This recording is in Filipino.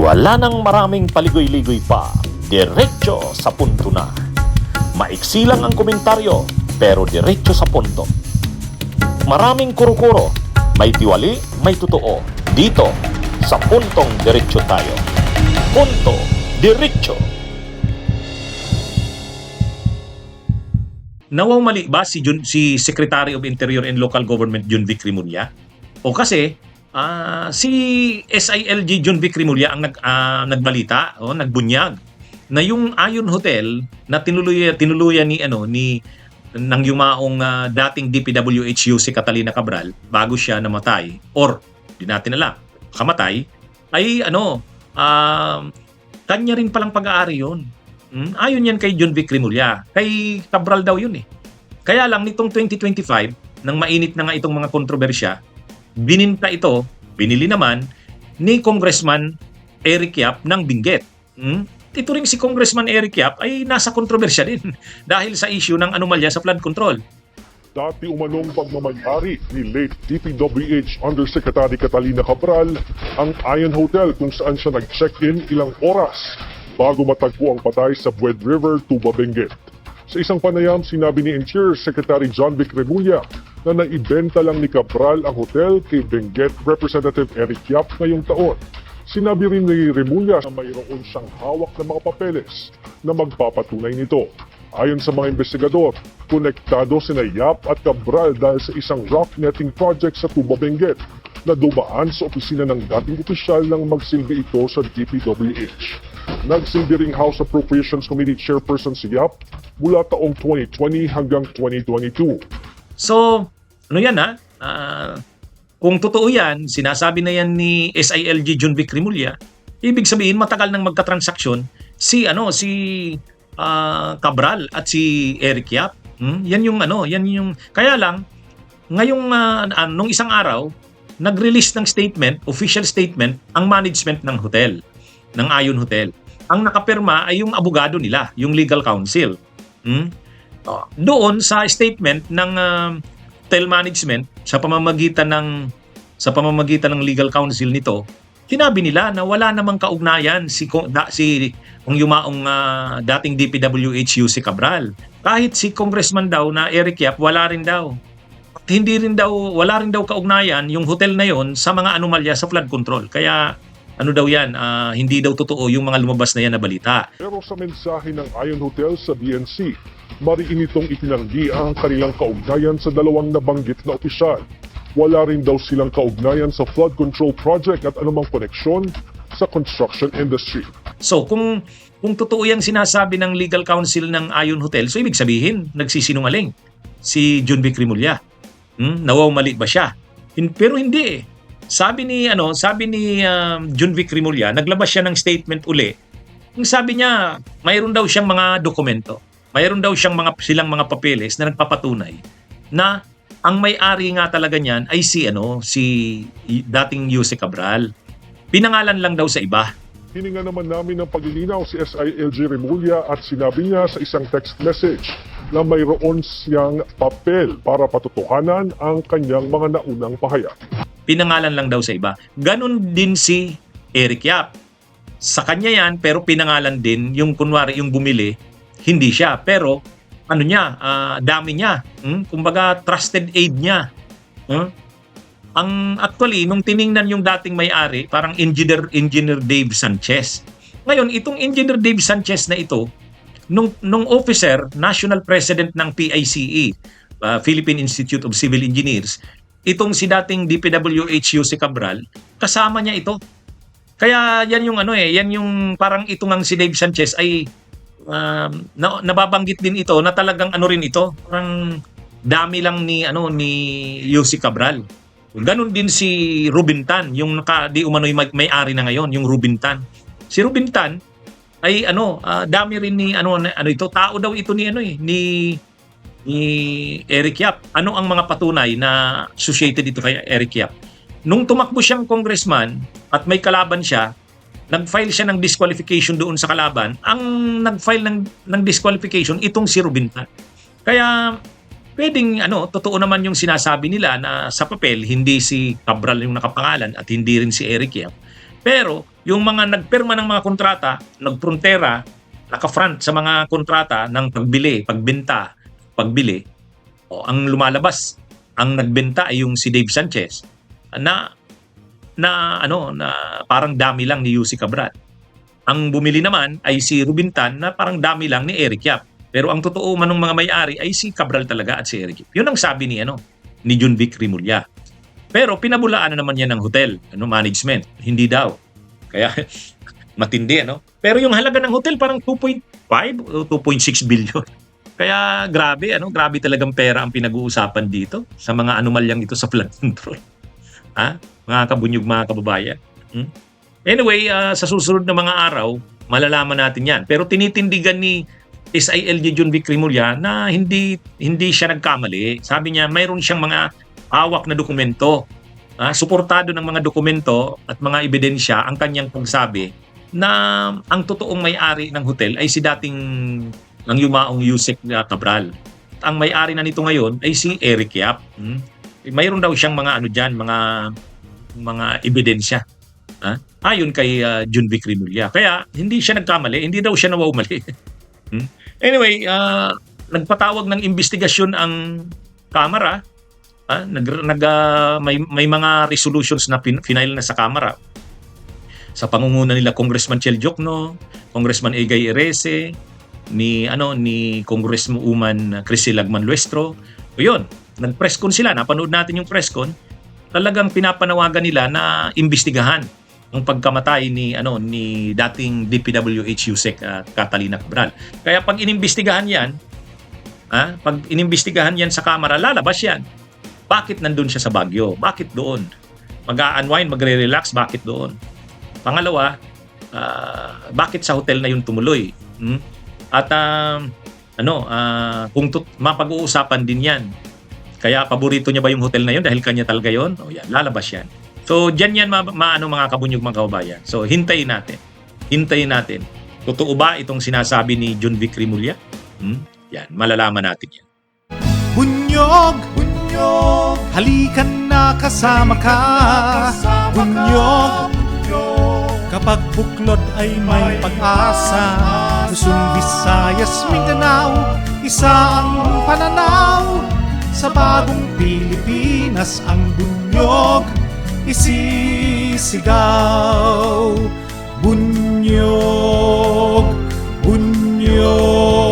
Wala nang maraming paligoy-ligoy pa, diretso sa punto na. Maiksi lang ang komentaryo, pero diretso sa punto. Maraming kuro-kuro, may tiwali, may totoo. Dito, sa puntong diretso tayo. Punto, diretso. Nawawmali ba si Secretary of Interior and Local Government John Vic Rimulya? O kasi si SILG John Vic Rimulya ang nagbalita o nagbunyag na yung Ayon Hotel na tinuluyan ni ng yumaong dating DPWH si Catalina Cabral bago siya namatay or di natin alam kamatay ay kanya rin palang pag-aari yun. Ayon yan kay John Vic Rimulya. Kay Cabral daw yun eh. Kaya lang nitong 2025, nang mainit na nga itong mga kontrobersya, binili naman ni Congressman Eric Yap ng Benguet. Ito rin si Congressman Eric Yap ay nasa kontrobersya din dahil sa issue ng anomalya sa flood control. Dati umanong pagmamayari ni late DPWH Undersecretary Catalina Cabral ang Ayon Hotel kung saan siya nag-check-in ilang oras bago matagpo ang patay sa Bued River, Tuba, Benguet. Sa isang panayam, sinabi ni Interior Secretary John Vic Rimulya na naibenta lang ni Cabral ang hotel kay Benguet Representative Eric Yap ngayong taon. Sinabi rin ni Rimulya na mayroon siyang hawak na mga papeles na magpapatunay nito. Ayon sa mga investigador, konektado sina Yap at Cabral dahil sa isang rock netting project sa Tuba, Benguet na dumaan sa opisina ng dating opisyal nang magsilbi ito sa DPWH. Nagsilbi ring House Appropriations Committee Chairperson si Yap mula taong 2020 hanggang 2022. So, kung totoo yan, sinasabi na yan ni SILG John Vic Rimulya, ibig sabihin matagal nang magka-transaksyon si Cabral at si Eric Yap. Yan yung kaya lang ngayong nung isang araw nag-release ng official statement ang management ng hotel, ng Ayon Hotel. Ang nakapirma ay yung abogado nila, yung legal counsel. Doon sa statement ng hotel management sa pamamagitan ng legal counsel nito, sinabi nila na wala namang kaugnayan si ang yumaong dating DPWH si Cabral. Kahit si congressman daw na Eric Yap, wala rin daw. At wala rin daw kaugnayan yung hotel na yon sa mga anomalya sa flood control. Kaya hindi daw totoo yung mga lumabas na yan na balita. Pero sa mensahe ng Ayon Hotel sa BNC, mariin itong itinanggi ang kanilang kaugnayan sa dalawang nabanggit na opisyal. Wala rin daw silang kaugnayan sa flood control project at anumang koneksyon sa construction industry. So kung totoo yung sinasabi ng legal counsel ng Ayon Hotel, so ibig sabihin nagsisinungaling si John Vic Rimulya. Nawawmali ba siya? Pero hindi eh. Sabi ni John Vic Rimulya, naglabas siya ng statement uli. Yung sabi niya, mayroon daw siyang mga dokumento. Mayroon daw siyang silang mga papeles na nagpapatunay na ang may-ari nga talaga niyan ay si dating Yuse Cabral. Pinangalan lang daw sa iba. Hininga naman namin ng paglilinaw si SILG Rimulya at sinabi niya sa isang text message na mayroon siyang papel para patutuhanan ang kanyang mga naunang pahayag. Pinangalan lang daw sa iba. Ganon din si Eric Yap. Sa kanya yan, pero pinangalan din yung kunwari yung bumili, hindi siya. Pero dami niya. Kumbaga trusted aid niya. Actually, nung tiningnan yung dating may-ari, parang Engineer Dave Sanchez. Ngayon, itong Engineer Dave Sanchez na ito, nung officer, National President ng PICE, Philippine Institute of Civil Engineers, itong si dating DPWH si Cabral, kasama niya ito. Kaya yan yung parang ito ngang si Dave Sanchez ay nababanggit din ito na talagang parang dami lang ni Yuse Cabral. Ganon din si Ruben Tan, yung di umano'y may-ari na ngayon, yung Ruben Tan. Si Ruben Tan ay dami rin ni tao daw ito ni Eric Yap. Ano ang mga patunay na associated ito kay Eric Yap? Nung tumakbo siyang congressman at may kalaban siya, nag-file siya ng disqualification doon sa kalaban. Ang nag-file ng disqualification itong si Ruben Tan. Kaya pwedeng totoo naman yung sinasabi nila na sa papel hindi si Cabral yung nakapangalan at hindi rin si Eric Yap. Pero yung mga nagpirma ng mga kontrata, nagprontera, naka-front sa mga kontrata ng pagbili, pagbenta, pagbili, ang lumalabas, ang nagbenta ay yung si Dave Sanchez na parang dami lang ni Yussi Cabral. Ang bumili naman ay si Rubintan na parang dami lang ni Eric Yap. Pero ang totoo man ng mga may-ari ay si Cabral talaga at si Eric Yap. Yun ang sabi ni John Vic Rimulya. Pero pinabulaan na naman yan ng hotel, management. Hindi daw. Kaya matindi, Pero yung halaga ng hotel parang 2.5 o 2.6 billion. Kaya grabe, grabe talagang pera ang pinag-uusapan dito sa mga anomalyang ito sa flood control. Mga kabunyog, mga kababayan. Anyway, sa susunod na mga araw, malalaman natin yan. Pero tinitindigan ni SILG John Vic Rimulya na hindi siya nagkamali. Sabi niya, mayroon siyang mga hawak na dokumento. Suportado ng mga dokumento at mga ebidensya ang kanyang pagsabi na ang totoong may-ari ng hotel ay si dating ang yumaong Yusek Cabral. Ang may-ari na nito ngayon ay si Eric Yap. Mayroon daw siyang mga mga ebidensya. Ayon kay John Vic Rimulya. Kaya hindi siya nagkamali, hindi daw siya nawawmali. Anyway, nagpatawag ng investigasyon ang Kamara. May mga resolutions na final na sa Kamara. Sa pangunguna nila Congressman Chel Jokno, Congressman Egay Erese, ni Congresswoman Crisy Lagman Luestro. Yun, nag-press con sila, napanood natin yung press con. Talagang pinapanawagan nila na imbestigahan ang pagkamatay ni dating DPWH Yusek Catalina Cabral. Kaya pag inimbestigahan yan sa Kamara, lalabas yan. Bakit nandun siya sa Baguio? Bakit doon? Mag-a-unwind, magre-relax, bakit doon? Pangalawa, bakit sa hotel na yun tumuloy? At kung mapag-uusapan din yan. Kaya paborito niya ba yung hotel na yun dahil kanya talaga yun? O yan, lalabas yan. So diyan yan mga kabunyog, mga kababayan. So hintayin natin. Totoo ba itong sinasabi ni John Vic Rimulya? Yan, malalaman natin yan. Bunyog, halikan na kasama ka. Bunyog, kapag buklod ay may pag-asa. Luzon, Visayas, Mindanao, isa ang pananaw. Sa bagong Pilipinas ang bunyog isisigaw. Bunyog, bunyog.